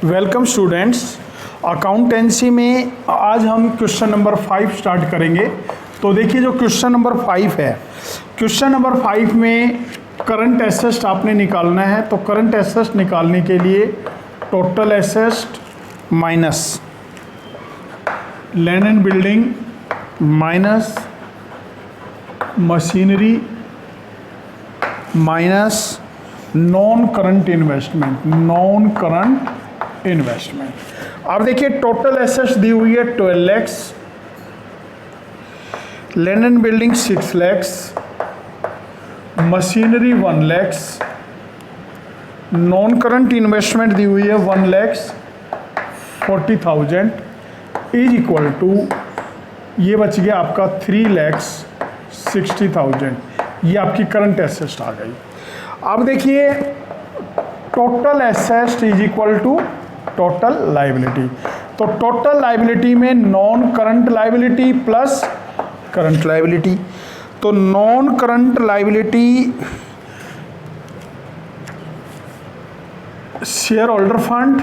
Welcome students. Accountancy में आज हम क्वेश्चन नंबर 5 स्टार्ट करेंगे। तो देखिए जो क्वेश्चन नंबर 5 है, क्वेश्चन नंबर 5 में करंट एसेट आपने निकालना है। तो करंट एसेट निकालने के लिए total asset minus land and building minus machinery minus non current investment. अब देखिए टोटल एसेट्स दी हुई है 12 lakhs, land and building 6 lakhs, machinery 1 lakhs, non current investment दी हुई है 1,40,000 इज इक्वल टू ये बच गया आपका 3,60,000। ये आपकी करंट एसेट आ गई। अब देखिए total asset is equal to total liability. तो टोटल लायबिलिटी में non current liability plus current liability. तो non current liability share holder fund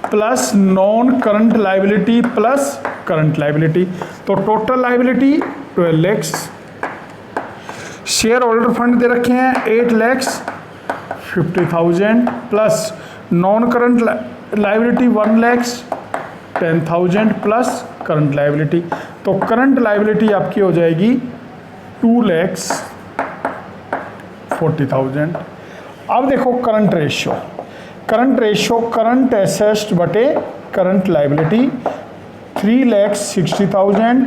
plus non current liability plus current liability. तो total liability 12 lakhs, share holder fund दे रखे हैं 8,50,000 plus non current liability 1 lakhs 10,000 plus current liability. तो current liability आपकी हो जाएगी 2,40,000। अब देखो करंट रेशियो, करंट एसेट बटे करंट लायबिलिटी 3,60,000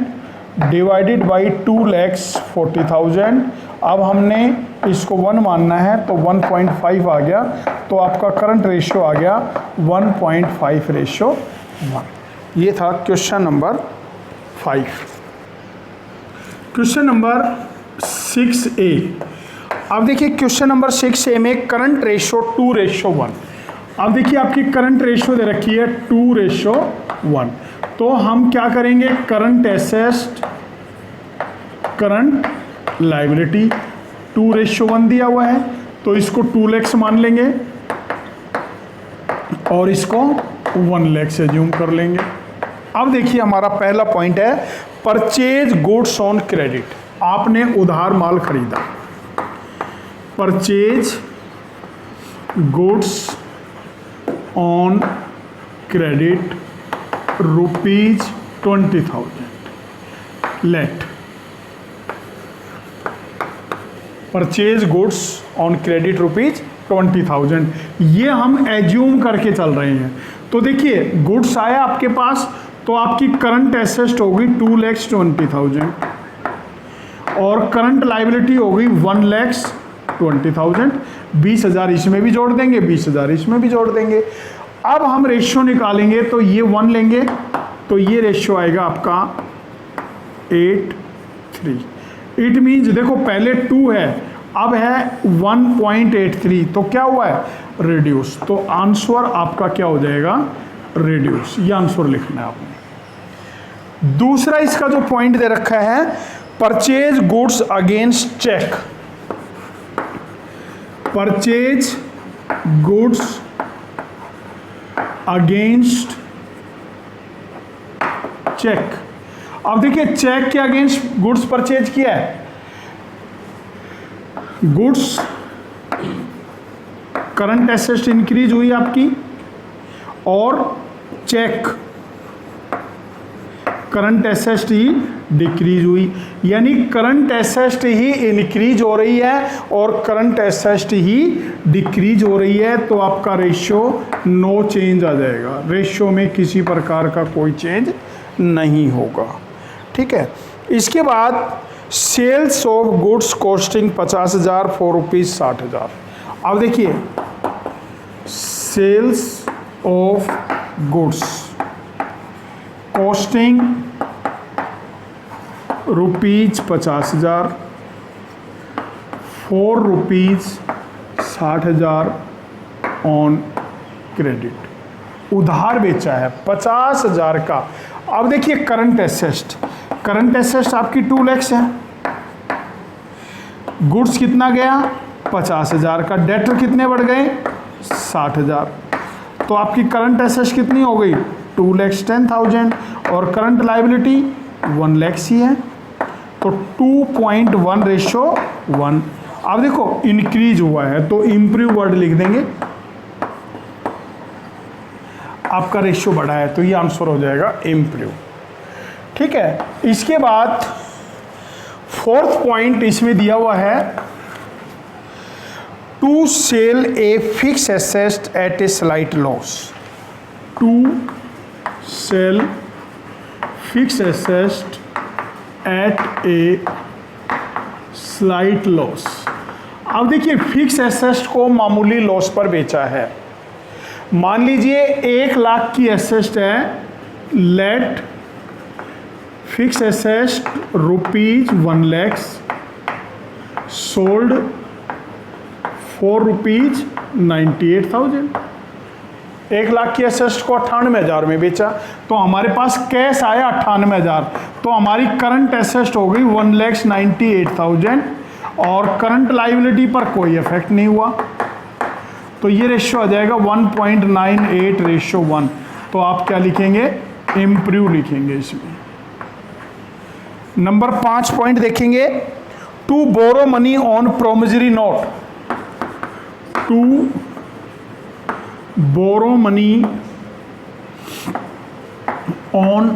डिवाइडेड बाई 2,40,000। अब हमने इसको 1 मानना है तो 1.5 आ गया। तो आपका करंट रेशियो आ गया 1.5:1। ये था question number 5। Question number 6A। अब देखिए क्वेश्चन नंबर 6A में करंट रेशियो 2:1। अब देखिए आपकी करंट रेशियो दे रखी है 2:1। तो हम क्या करेंगे, करंट एसेट करंट लायबिलिटी 2:1 दिया हुआ है तो इसको 2 lakhs मान लेंगे और इसको 1 lakh से जूम कर लेंगे। अब देखिए हमारा पहला पॉइंट है परचेज गुड्स ऑन क्रेडिट। आपने उधार माल खरीदा, purchase goods on credit ₹20,000। Let purchase goods on credit ₹20,000। ये हम एज्यूम करके चल रहे हैं। तो देखिए गुड्स आया आपके पास तो आपकी करंट एसेट होगी 2,20,000 और करंट लायबिलिटी होगी 1,20,000। 20,000 इसमें भी जोड़ देंगे, 20,000 इसमें भी जोड़ देंगे। अब हम रेशियो निकालेंगे तो ये 1 लेंगे तो ये रेशियो आएगा आपका 8:3। इट मीन्स देखो पहले 2 है अब है 1.83। तो क्या हुआ है, रिड्यूस। तो आंसर आपका क्या हो जाएगा, रिड्यूस। ये आंसर लिखना है आपने। दूसरा इसका जो पॉइंट दे रखा है purchase goods against cheque. Purchase goods against cheque. अब देखिए चेक के अगेंस्ट गुड्स परचेज किया है, गुड्स करंट एसेट इंक्रीज हुई आपकी और चेक करंट एसेट ही डिक्रीज हुई। यानी करंट एसेट ही इंक्रीज हो रही है और करंट एसेट ही डिक्रीज हो रही है। तो आपका रेशियो नो चेंज आ जाएगा, रेशियो में किसी प्रकार का कोई चेंज नहीं होगा। ठीक है। इसके बाद सेल्स ऑफ गुड्स कॉस्टिंग 50,000 ₹4 अब देखिए sales of goods costing ₹50,000 ₹60,000 on credit. उधार बेचा है 50,000 का। अब देखिए करंट एसेट आपकी 2 lakhs है, गुड्स कितना गया 50,000 का। डेटर कितने बढ़ गए? 60,000। तो आपकी करंट एसेट्स कितनी हो गई? 2,10,000 और करंट लायबिलिटी 1 लाख ही है, तो 2.1:1। अब देखो इंक्रीज हुआ है तो इम्प्रूव वर्ड लिख देंगे, आपका रेशियो बढ़ा है तो ये आंसर हो जाएगा इम्प्रूव। ठीक है, इसके बाद फोर्थ पॉइंट इसमें दिया हुआ है, to sell a fix asset at a slight loss. To sell fix asset at a slight loss. अब देखिए फिक्स एसेट को मामूली लॉस पर बेचा है। मान लीजिए 1 लाख की एसेट है, let fix asset ₹1 lakh sold for ₹98,000। 1 lakh की एसेट को 98,000 में बेचा, तो हमारे पास कैश आया 98,000, तो हमारी करंट एसेट हो गई 1,98,000 और करंट लायबिलिटी पर कोई इफेक्ट नहीं हुआ, तो ये रेशियो आ जाएगा 1.98:1। तो आप क्या लिखेंगे? इम्प्रूव लिखेंगे इसमें। नंबर 5 पॉइंट देखेंगे, to borrow money on promissory note. To borrow money on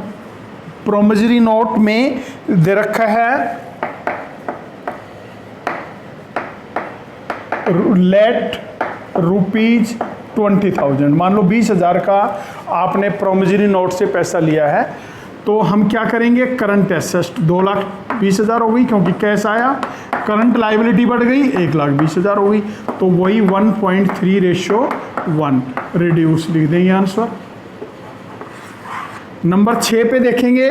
promissory note में दे रखा है लेट ₹20,000। मान लो 20,000 का आपने प्रोमिसरी नोट से पैसा लिया है, तो हम क्या करेंगे? करंट एसेट 2,20,000 हो गई क्योंकि कैश आया, करंट लायबिलिटी बढ़ गई 1,20,000 हो गई, तो वही 1.3:1 रिड्यूस लिख देंगे आंसर। नंबर 6 पे देखेंगे,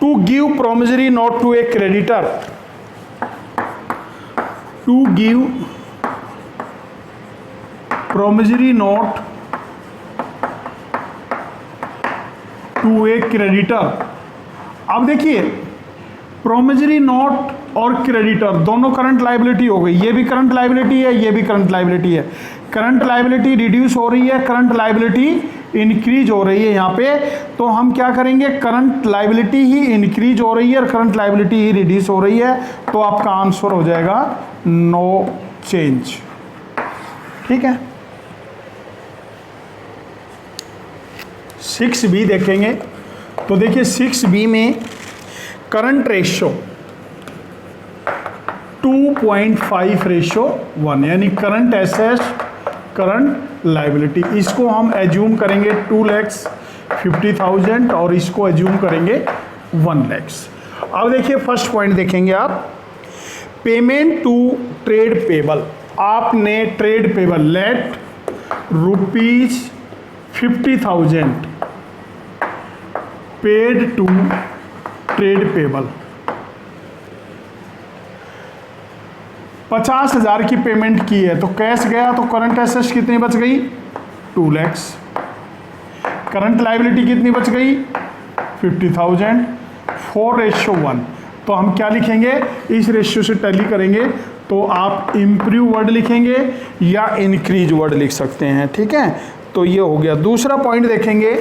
to give promissory note to a creditor. To give promissory note to a creditor. अब देखिए प्रोमिसरी नोट और क्रेडिटर दोनों करंट लायबिलिटी हो गई, ये भी करंट लायबिलिटी है, ये भी करंट लायबिलिटी है। करंट लायबिलिटी रिड्यूस हो रही है, करंट लायबिलिटी इंक्रीज हो रही है यहाँ पे, तो हम क्या करेंगे? करंट लायबिलिटी ही इंक्रीज हो रही है और करंट लायबिलिटी ही रिड्यूस हो रही है, तो आपका आंसर हो जाएगा नो चेंज। ठीक है, 6B देखेंगे, तो देखिए 6B में करंट रेशियो 2.5:1, यानी करंट एसेट करंट लायबिलिटी, इसको हम एज्यूम करेंगे 2,50,000 और इसको एज्यूम करेंगे 1 लाख। अब देखिए फर्स्ट पॉइंट देखेंगे आप, पेमेंट टू ट्रेड पेबल। आपने trade payable let ₹50,000 paid to trade payable. 50,000 की पेमेंट की है तो कैश गया, तो करंट एसेट्स कितनी बच गई? 2 लाख। करंट लायबिलिटी कितनी बच गई? 50,000। 4:1। तो हम क्या लिखेंगे? इस रेशियो से टैली करेंगे तो आप इम्प्रूव वर्ड लिखेंगे या इंक्रीज वर्ड लिख सकते हैं। ठीक है, तो ये हो गया। दूसरा पॉइंट देखेंगे,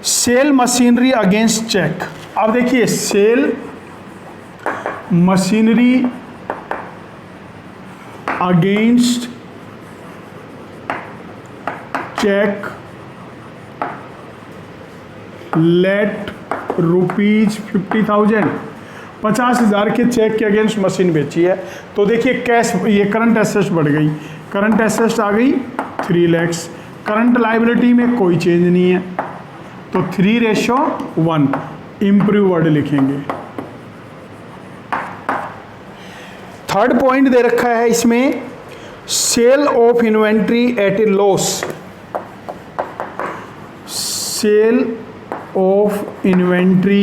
सेल मशीनरी अगेंस्ट चेक। अब देखिए sale machinery against cheque let ₹50,000। 50,000 के चेक के अगेंस्ट मशीन बेची है, तो देखिए कैश, ये करंट एसेट्स बढ़ गई, करंट एसेट्स आ गई 3 लाख। करंट लायबिलिटी में कोई चेंज नहीं है, तो 3:1 इम्प्रूव वर्ड लिखेंगे। थर्ड पॉइंट दे रखा है इसमें, sale of inventory at a loss. Sale of inventory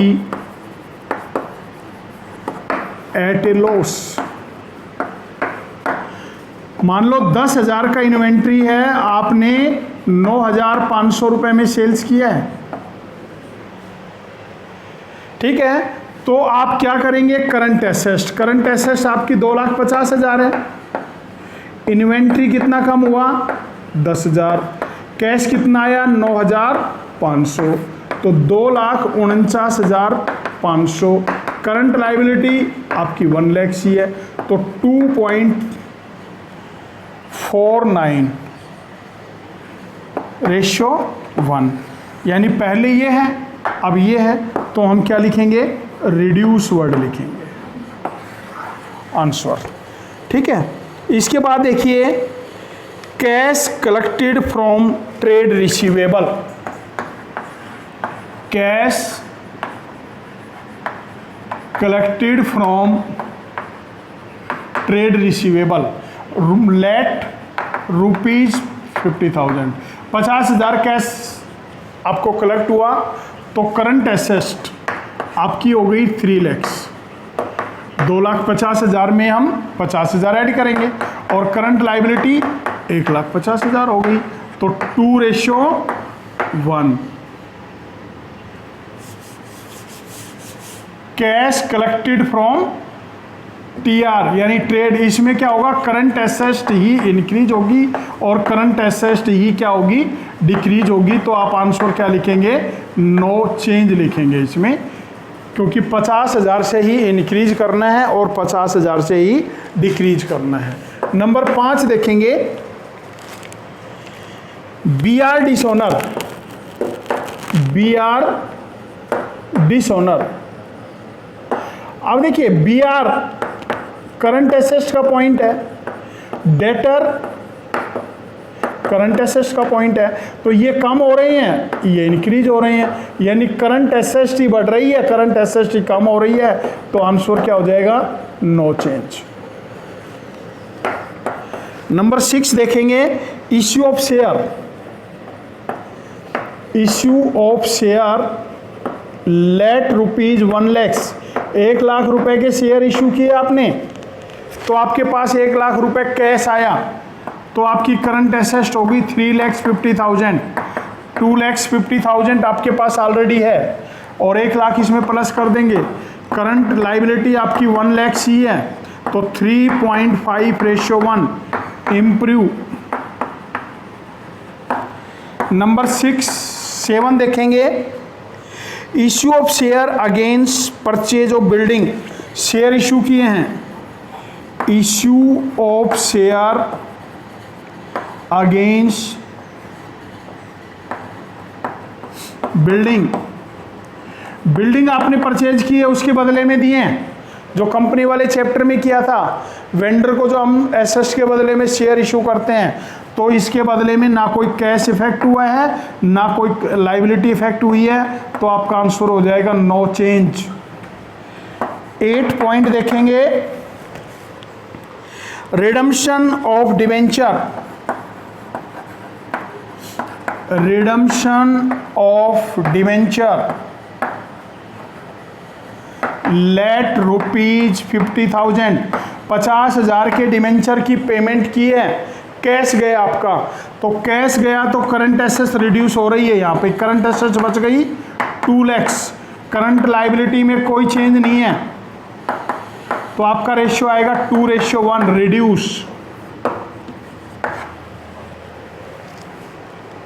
at a loss. मान लो 10,000 का इन्वेंट्री है, आपने 9,500 रुपये में सेल्स किया है। ठीक है, तो आप क्या करेंगे, करंट एसेट्स आपकी 2,50,000 है। इन्वेंट्री कितना कम हुआ, 10,000। कैश कितना आया, 9,500, तो 2,49,500। करंट लाइबिलिटी आपकी 1 लाख ही है, तो 2.49 रेशो 1, यानी पहले ये है अब ये है, तो हम क्या लिखेंगे, रिड्यूस वर्ड लिखेंगे आंसर। ठीक है। इसके बाद देखिए, cash collected from trade receivable, cash collected from trade receivable, let rupees 50,000, 50,000 cash आपको कलेक्ट हुआ, तो करंट एसेट आपकी हो गई 3 लाख। 2,50,000 में हम 50,000 ऐड करेंगे और करंट लाइबिलिटी 1,50,000 हो गई, तो 2:1। कैश कलेक्टेड फ्रॉम टीआर यानी ट्रेड, इसमें क्या होगा, करंट एसेट ही इंक्रीज होगी और करंट एसेट ही क्या होगी, डिक्रीज होगी। तो आप आंसर क्या लिखेंगे, नो चेंज लिखेंगे इसमें, क्योंकि 50,000 से ही इंक्रीज करना है और 50,000 से ही डिक्रीज करना है। नंबर 5 देखेंगे, BR डिसऑनर, BR डिसऑनर। अब देखिए, BR करंट एसेट्स का पॉइंट है, डेटर करंट एसेट्स का पॉइंट है, तो ये कम हो रहे हैं, ये इंक्रीज हो रहे हैं, यानी करंट एसेट्स ही बढ़ रही है, करंट एसेट्स ही कम हो रही है, तो आंसर क्या हो जाएगा, नो चेंज। नंबर 6 देखेंगे, issue of share, issue of share let rupees 1 lakh, 1 lakh रुपए के शेयर इश्यू किए आपने, तो आपके पास 1 लाख रुपए कैश आया, तो आपकी करंट एसेट होगी 3,50,000, 2,50,000 आपके पास ऑलरेडी है और 1 लाख इसमें प्लस कर देंगे। करंट लाइबिलिटी आपकी 1 लाख ही है, तो 3.5:1 इम्प्रूव। नंबर 7 देखेंगे, issue of share against purchase of building, share issue किए हैं, issue of share against building, building आपने परचेज की है, उसके बदले में दिए हैं, जो कंपनी वाले चैप्टर में किया था, वेंडर को जो हम एसेट्स के बदले में शेयर इशू करते हैं, तो इसके बदले में ना कोई कैश इफेक्ट हुआ है ना कोई लाइबिलिटी इफेक्ट हुई है, तो आपका आंसर हो जाएगा नो चेंज। 8 पॉइंट देखेंगे, redemption of debenture, redemption of debenture let rupees 50,000, 50,000 के डिवेंचर की पेमेंट की है, कैश गया आपका, तो कैश गया तो करंट एसेट्स रिड्यूस हो रही है, यहाँ पे करंट एसेट्स बच गई 2 लाख, करंट लाइबिलिटी में कोई चेंज नहीं है, तो आपका रेशियो आएगा 2:1 रिड्यूस।